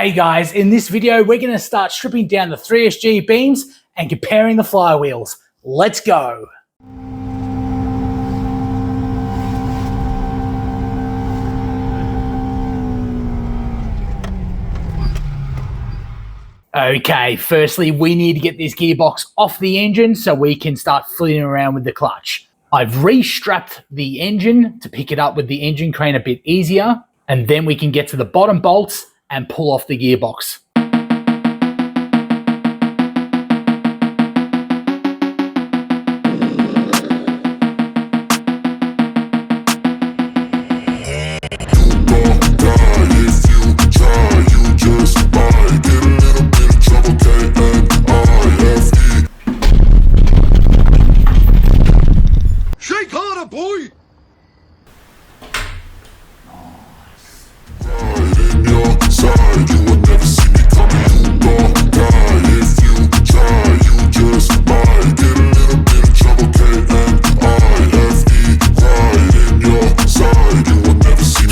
Hey guys, in this video we're going to start stripping down the 3SG beams and comparing the flywheels. Let's go! Okay, firstly we need to get this gearbox off the engine so we can start flitting around with the clutch. I've re-strapped the engine to pick it up with the engine crane a bit easier, and then we can get to the bottom bolts and pull off the gearbox. Shake harder, boy!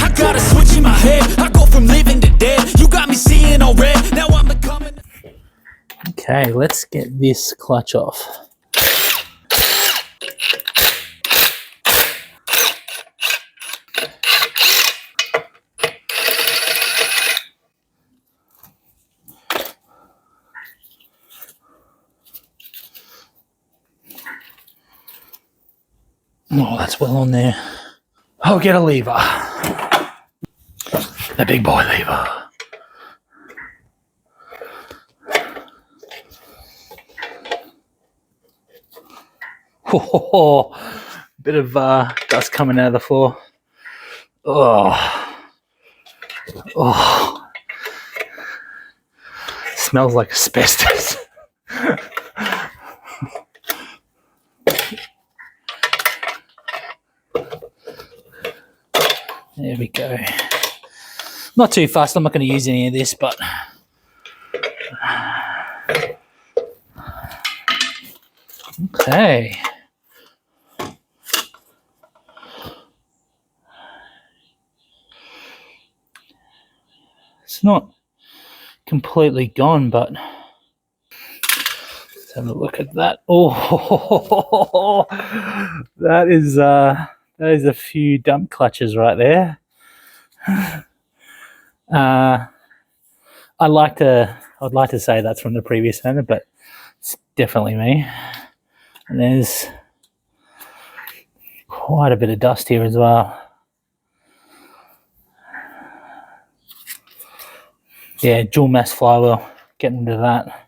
I got a switch in my head. I go from living to dead. You got me seeing all red. Now I'm becoming. Okay, let's get this clutch off. Oh, that's well on there. I'll get a lever. The big boy lever. Oh, bit of dust coming out of the floor. Oh, oh, smells like asbestos. There we go. Not too fast. I'm not going to use any of this, but okay. It's not completely gone, but let's have a look at that. Oh, that is a few dump clutches right there. I'd like to say that's from the previous owner, but it's definitely me. And there's quite a bit of dust here as well. Yeah, dual mass flywheel. Getting into that.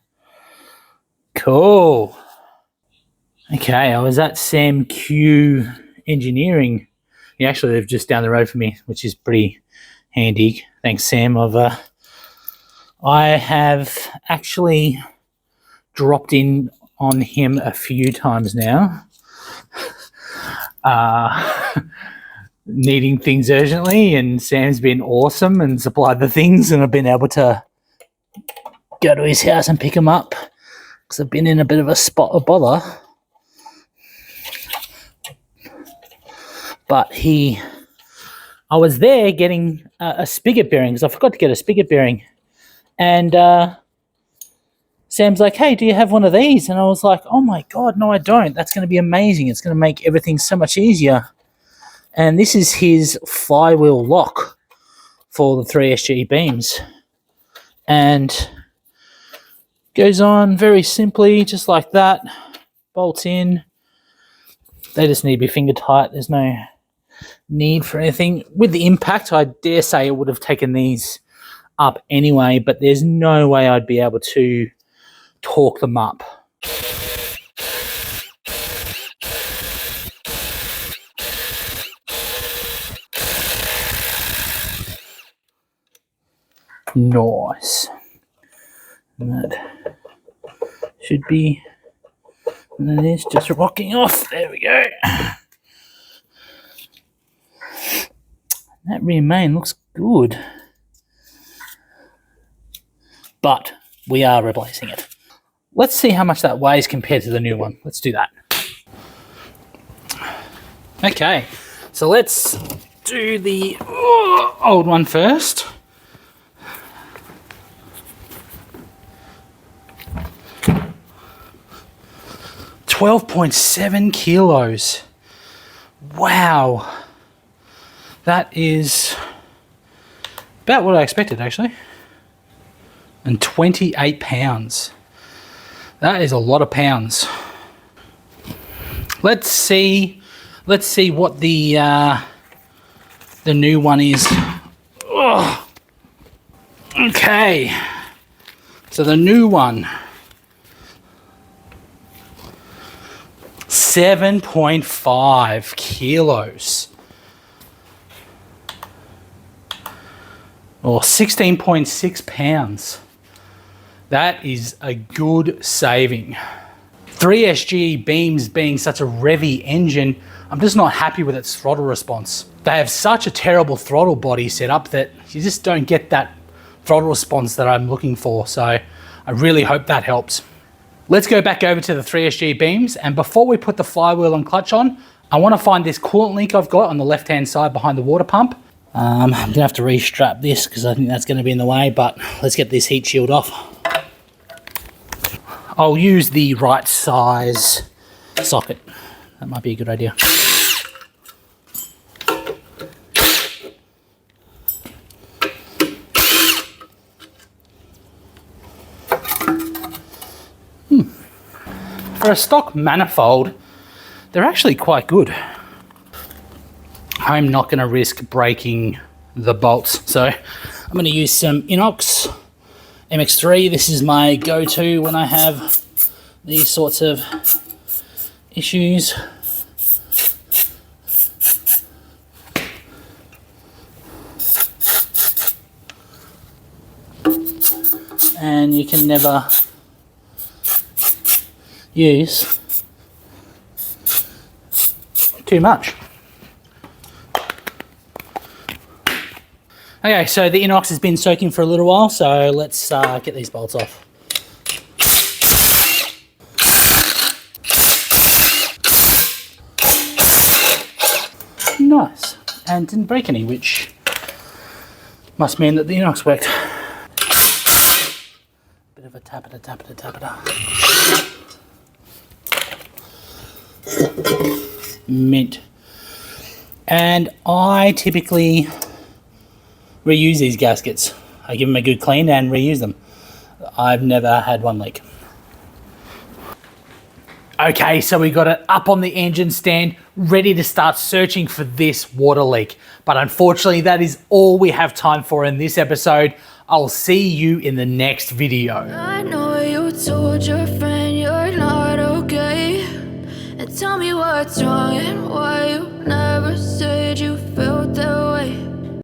Cool. Okay, I was at Sam Q Engineering. He actually lived just down the road from me, which is pretty handy. Thanks, Sam. I have actually dropped in on him a few times now, needing things urgently, and Sam's been awesome and supplied the things, and I've been able to go to his house and pick them up because I've been in a bit of a spot of bother. But I was there getting a spigot bearing because I forgot to get a spigot bearing. And Sam's like, hey, do you have one of these? And I was like, oh my God, no, I don't. That's going to be amazing. It's going to make everything so much easier. And this is his flywheel lock for the 3SG beams. And goes on very simply, just like that. Bolts in. They just need to be finger tight. There's no need for anything. With the impact, I dare say it would have taken these up anyway, but there's no way I'd be able to torque them up. Nice. And that should be, and it is just rocking off. There we go. That rear main looks good, but we are replacing it. Let's see how much that weighs compared to the new one. Let's do that. Okay, so let's do the old one first. 12.7 kilos. Wow. That is about what I expected, actually. And 28 pounds. That is a lot of pounds. Let's see what the new one is. Ugh. Okay. So the new one. 7.5 kilos. Or 16.6 pounds. That is a good saving. 3SG beams being such a revvy engine, I'm just not happy with its throttle response. They have such a terrible throttle body setup that you just don't get that throttle response that I'm looking for. So I really hope that helps. Let's go back over to the 3SG beams, and before we put the flywheel and clutch on, I want to find this coolant leak I've got on the left-hand side behind the water pump. I'm going to have to restrap this because I think that's going to be in the way, but let's get this heat shield off. I'll use the right size socket. That might be a good idea. For a stock manifold, they're actually quite good. I'm not going to risk breaking the bolts, so I'm going to use some inox MX3. This is my go-to when I have these sorts of issues. And you can never use too much. Okay, so the inox has been soaking for a little while, so let's get these bolts off. Nice, and didn't break any, which must mean that the inox worked. Bit of a tappita, tappita, tappita. Mint. And I typically reuse these gaskets. I give them a good clean and reuse them. I've never had one leak. Okay, so we got it up on the engine stand, ready to start searching for this water leak. But unfortunately, that is all we have time for in this episode. I'll see you in the next video. I know you told your friend you're not okay, and tell me what's wrong and why you